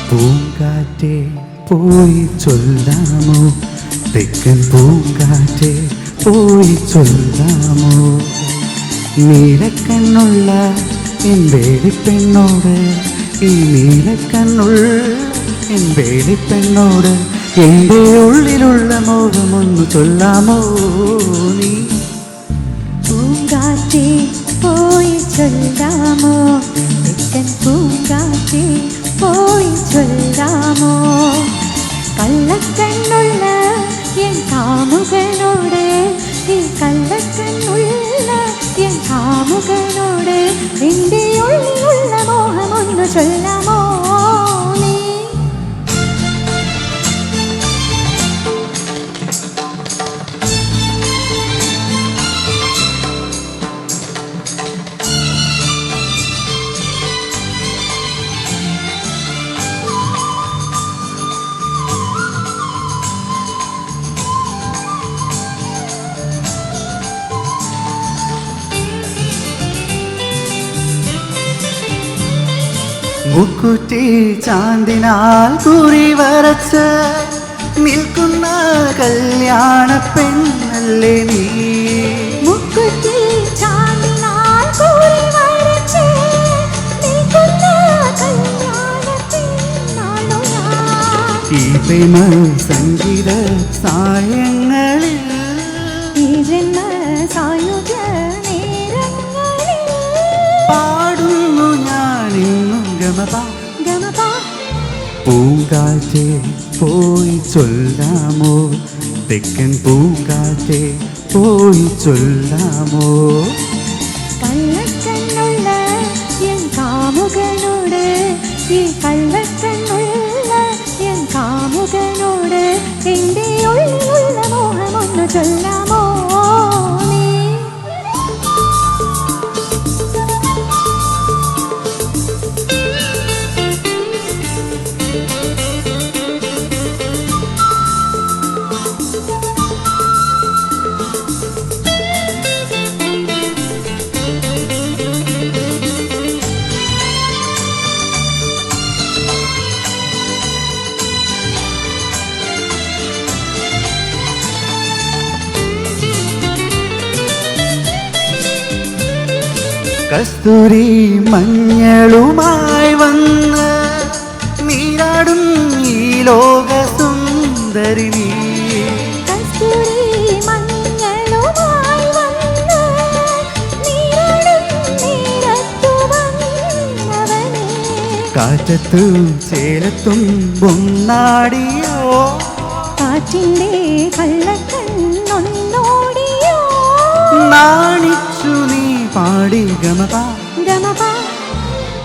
പൂങ്കാറ്റേ പോയി ചൊല്ലാമോ, തെക്കൻ പൂങ്കാറ്റേ പോയി ചൊല്ലാമോ, നീലക്കണ്ണുള്ള എൻ വേലിപ്പെണ്ണോട്, ഈ നീലക്കണ്ണുള്ള എൻ വേലിപ്പെണ്ണോട് എൻ്റെ ഉള്ളിലുള്ള മോഹമൊന്നു ചൊല്ലാമോ നീ. പൂങ്കാറ്റേ പോയി ചൊല്ലാമോ, തെക്കൻ പൂങ്കാറ്റേ പോയി ചൊല്ലാമോ, കള്ളക്കണ്ണുള്ള എൻ കാമുകനോട്, ഈ കള്ളക്കണ്ണുള്ള എൻ കാമുകനോട് എൻ്റെ ഉള്ളിലുള്ള മോഹമൊന്നു ചൊല്ലാമോ നീ. മുക്കുറ്റി ചാന്തിനാൽ കുറി വരച്ച് നിൽക്കുന്ന കല്യാണ പെണ്ണല്ലേ നീ. മുക്കുറ്റി ചാന്തിനാൽ കുറി വരച്ച് നിൽക്കുന്ന കല്യാണ പെണ്ണാണു ഞാൻ. ഈ പ്രേമ സംഗീത സായങ്ങളിൽ, ഈ ജന്മ സായുജ നേരങ്ങളിൽ പാടുന്നു ഞാനിന്നും ഗമപാ ഗമപാ. പൂങ്കാറ്റേ പോയി ചൊല്ലാമോ, തെക്കൻ പൂങ്കാറ്റേ പോയി ചൊല്ലാമോ, കള്ളക്കണ്ണുള്ള എൻ കാമുകനോട്, ഈ കള്ളക്കണ്ണുള്ള എൻ കാമുകനോട് എൻ്റെ ഉള്ളിലുള്ള മോഹമൊന്നു ചൊല്ലാമോ നീ. കസ്തൂരി മഞ്ഞളുമായി വന്ന് നീരാടും ഈ ലോക സുന്ദരി നീ. കസ്തൂരി മഞ്ഞളുമായി വന്ന് നീരാടും നീരത്തു വന്നവനേ, കാറ്റത്തും ചേലത്തും പൊന്നാടിയോ, കാറ്റിൻ്റെ കള്ളക്കണ്ണൊന്നോടിയോ, നാണിച്ചു നീ പാടി ഗമപാ ഗമപാ.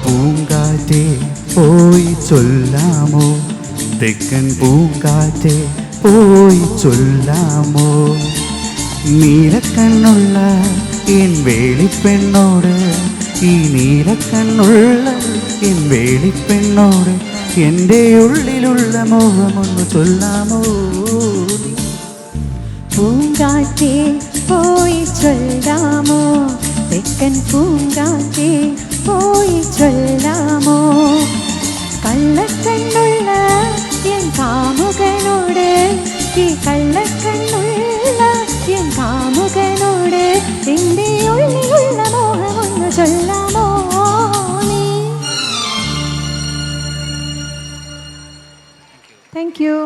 പൂങ്കാറ്റേ പോയി ചൊല്ലാമോ, തെക്കൻ പൂങ്കാറ്റേ പോയി ചൊല്ലാമോ, നീലക്കണ്ണുള്ള എൻ വേലിപ്പെണ്ണോട്, ഈ നീലക്കണ്ണുള്ള എൻ വേലിപ്പെണ്ണോട് എൻ്റെ ഉള്ളിലുള്ള മോഹമൊന്നു ചൊല്ലാമോ നീ. പൂങ്കാറ്റേ പോയി ചൊല്ലാമോ, തെക്കൻ പൂങ്കാറ്റേ പോയി ചൊല്ലാമോ, കള്ളക്കണ്ണുള്ള എൻ കാമുകനോട്, ഈ കള്ളക്കണ്ണുള്ള എൻ കാമുകനോട് എൻ്റെ ഉള്ളിലുള്ള മോഹമൊന്നു ചൊല്ലാമോ നീ. Thank you.